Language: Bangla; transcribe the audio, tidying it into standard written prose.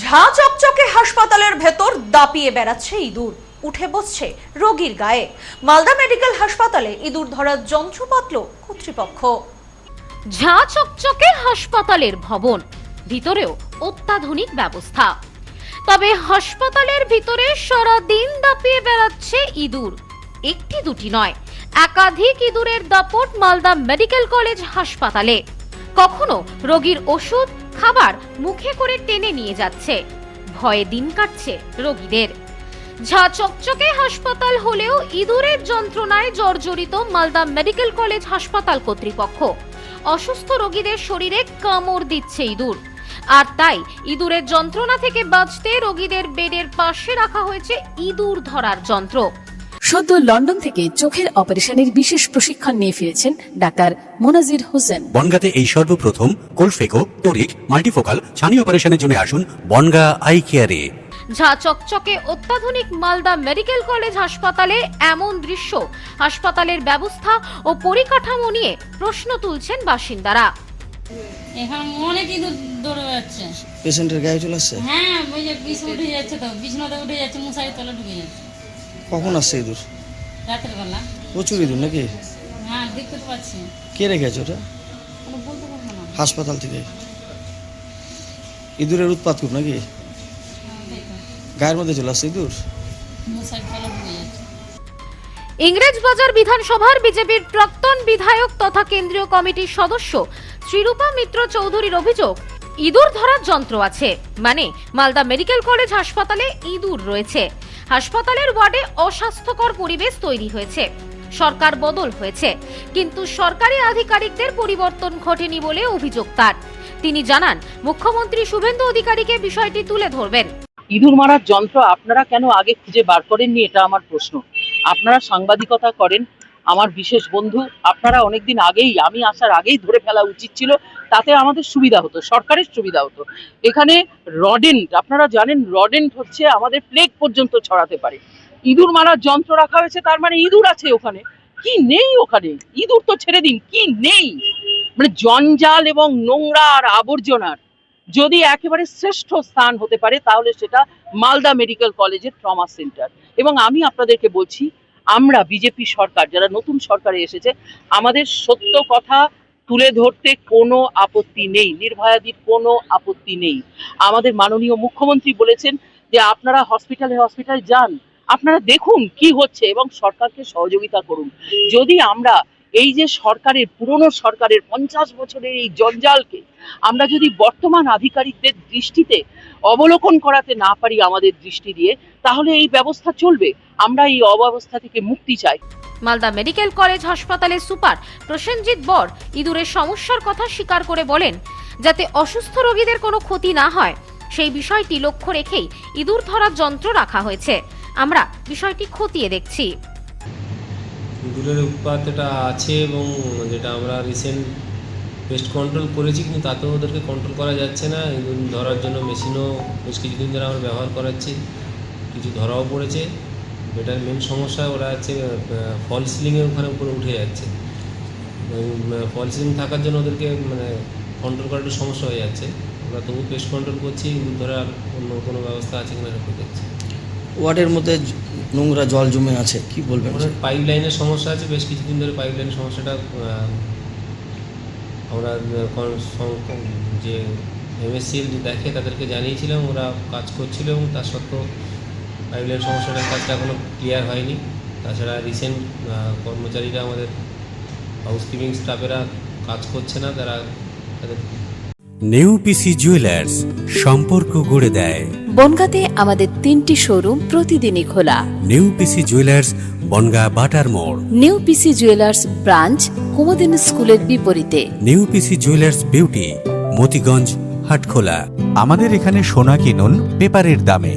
ঝাঁ চকচকে হাসপাতালের ভেতর দাপিয়ে বেড়াচ্ছে ইঁদুর, উঠে বসছে রোগীর গায়ে। মালদা মেডিকেল হাসপাতালে ইঁদুর ধরার যন্ত্র পাতল কর্তৃপক্ষ। ঝাঁ চকচকে হাসপাতালের ভবন, ভিতরেও অত্যাধুনিক ব্যবস্থা। তবে হাসপাতালের ভিতরে সারাদিন দাপিয়ে বেড়াচ্ছে ইঁদুর। একটি দুটি নয়, একাধিক ইঁদুরের দাপট মালদা মেডিকেল কলেজ হাসপাতালে। কখনো রোগীর ওষুধ খাবার মুখে করে টেনে নিয়ে যাচ্ছে। ভয়ে দিন কাটছে রোগীদের। ঝাঁ চকচকে হাসপাতাল হলেও ইঁদুরের যন্ত্রণায় জর্জরিত মালদা মেডিকেল কলেজ হাসপাতাল কর্তৃপক্ষ। অসুস্থ রোগীদের শরীরে কামড় দিচ্ছে ইঁদুর, আর তাই ইঁদুরের যন্ত্রণা থেকে বাঁচতে রোগীদের বেডের পাশে রাখা হয়েছে ইঁদুর ধরার যন্ত্র। সদ্য লন্ডন থেকে চোখের অপারেশনের বিশেষ প্রশিক্ষণ নিয়ে ফিরেছেন ডাক্তার মোনাজির হোসেন। বনগাঁতে এই সর্বপ্রথম কোলফেকো, টোরিক, মাল্টিফোকাল ছানি অপারেশনের জন্য আসুন বনগাঁ আই কেয়ারে। ঝাঁ চকচকে অত্যাধুনিক মালদা মেডিকেল কলেজ হাসপাতালে এমন দৃশ্য হাসপাতালের ব্যবস্থা ও পরিকাঠামো নিয়ে প্রশ্ন তুলছেন বাসিন্দারা। এখন অনেক ইঁদুর দৌড়ে যাচ্ছে, পেশেন্টের গায়ে চলে আসছে। হ্যাঁ ওই যে বিষ উঠে যাচ্ছে, তো বিছনাতে উঠে যাচ্ছে, মশারি তলে ঢুকে যাচ্ছে। কখন আসছে ইঁদুর? রাতের বেলা প্রচুর ইঁদুর নাকি? হ্যাঁ দেখতে তো পাচ্ছি। কে রেখেছে ওটা? কোনো বলতে পারবো না। হাসপাতাল থেকে ইঁদুরের উৎপাত খুব নাকি? দেখো গায়ের মধ্যে চলে আসছে ইঁদুর। মশারি তলে ঢুকে যাচ্ছে। ইংরেজবাজার বিধানসভার বিজেপির প্রাক্তন বিধায়ক তথা কেন্দ্রীয় কমিটির সদস্য শ্রীরূপা মিত্র চৌধুরীর অভিযোগ, ইঁদুর ধরার যন্ত্র আছে, মানে মালদা মেডিকেল কলেজ হাসপাতালে ইঁদুর রয়েছে। হাসপাতালের ওয়ার্ডে অস্বাস্থ্যকর পরিবেশ তৈরি হয়েছে। সরকার বদল হয়েছে, কিন্তু সরকারি আধিকারিকদের পরিবর্তন ঘটেনি বলে অভিযোগ তার। তিনি জানান, মুখ্যমন্ত্রী শুভেন্দু অধিকারীকে বিষয়টি তুলে ধরবেন। ইঁদুর মারার যন্ত্র আপনারা কেন আগে খুঁজে বার করেননি, এটা আমার প্রশ্ন। আপনারা সাংবাদিকতা করেন, আমার বিশেষ বন্ধু, আপনারা অনেকদিন আগেই, আমি আসার আগেই ধরে ফেলা উচিত ছিল, তাতে আমাদের সুবিধা হতো, সরকারের সুবিধা হতো। এখানে রডেন্ট, আপনারা জানেন রডেন্ট হচ্ছে আমাদের প্লেগ পর্যন্ত ছড়াতে পারে। ইঁদুর মারার যন্ত্র রাখা হয়েছে, তার মানে ইঁদুর আছে ওখানে। কি নেই ওখানে? ইঁদুর তো ছেড়ে দিন, কি নেই? মানে জঞ্জাল এবং নোংরা আর আবর্জনার যদি একেবারে শ্রেষ্ঠ স্থান হতে পারে, তাহলে সেটা মালদা মেডিকেল কলেজের ট্রমা সেন্টার। এবং আমি আপনাদেরকে বলছি, আমরা বিজেপি সরকার, যারা নতুন সরকারে এসেছে, আমাদের সত্য কথা তুলে ধরতে কোনো আপত্তি নেই, নির্ভয়াদির কোনো আপত্তি নেই। আমাদের মাননীয় মুখ্যমন্ত্রী বলেছেন যে আপনারা হসপিটালে যান, আপনারা দেখুন কি হচ্ছে এবং সরকারকে সহযোগিতা করুন। যদি আমরা এই যে সরকারের, পুরনো সরকারের 50 বছরের এই জঞ্জালকে আমরা যদি বর্তমান আধিকারিকদের দৃষ্টিতে অবলোকন করাতে না পারি আমাদের দৃষ্টি দিয়ে, তাহলে এই ব্যবস্থা চলবে। আমরা এই অব্যবস্থা থেকে মুক্তি চাই। মালদা মেডিকেল কলেজ হাসপাতালের সুপার প্রসেনজিৎ বর ইঁদুরের সমস্যার কথা স্বীকার করে বলেন, যাতে অসুস্থ রোগীদের কোনো ক্ষতি না হয় সেই বিষয়টি লক্ষ্য রেখেই ইঁদুর ধরার যন্ত্র রাখা হয়েছে। আমরা বিষয়টি খতিয়ে দেখছি। ইঁদুরের উৎপাত এটা আছে, এবং যেটা আমরা রিসেন্ট পেস্ট কন্ট্রোল করেছি, কিন্তু তাতেও ওদেরকে কন্ট্রোল করা যাচ্ছে না। ইঁদুর ধরার জন্য মেশিনও বেশ কিছুদিন ধরে আমরা ব্যবহার করাচ্ছি, কিছু ধরাও পড়েছে। এটার মেন সমস্যা ওরা হচ্ছে ফল সিলিংয়ের ওখানে উপরে উঠে যাচ্ছে। ফল সিলিং থাকার জন্য ওদেরকে মানে কন্ট্রোল করার একটু সমস্যা হয়ে যাচ্ছে। আমরা তবু পেস্ট কন্ট্রোল করছি, ইঁদুর ধরার অন্য কোনো ব্যবস্থা আছে কিনা এটা দেখছি। ওয়ার্ডের মধ্যে নোংরা জল জমে আছে, কি বলবেন? পাইপ লাইনের সমস্যা আছে, বেশ কিছুদিন ধরে পাইপ লাইনের সমস্যাটা আমরা যে MSCL দেখে তাদেরকে জানিয়েছিলাম, ওরা কাজ করছিল, এবং তার সত্ত্বেও পাইপ লাইন সমস্যাটার কাজটা এখনও ক্লিয়ার হয়নি। তাছাড়া রিসেন্ট কর্মচারীরা, আমাদের হাউসকিপিং স্টাফেরা কাজ করছে না, তারা তাদের নিউ পিসি জুয়েলার্স সম্পর্ক গড়ে দেয়। বনগাঁতে আমাদের 3টি শোরুম প্রতিদিনই খোলা। নিউ পিসি জুয়েলার্স, বনগাঁ বাটার মোড়। নিউ পিসি জুয়েলার্স ব্রাঞ্চ কুমুদিন স্কুলের বিপরীতে। New PC jewellers beauty, Motiganj, Hatkhola. আমাদের এখানে সোনা কিনুন পেপারের দামে।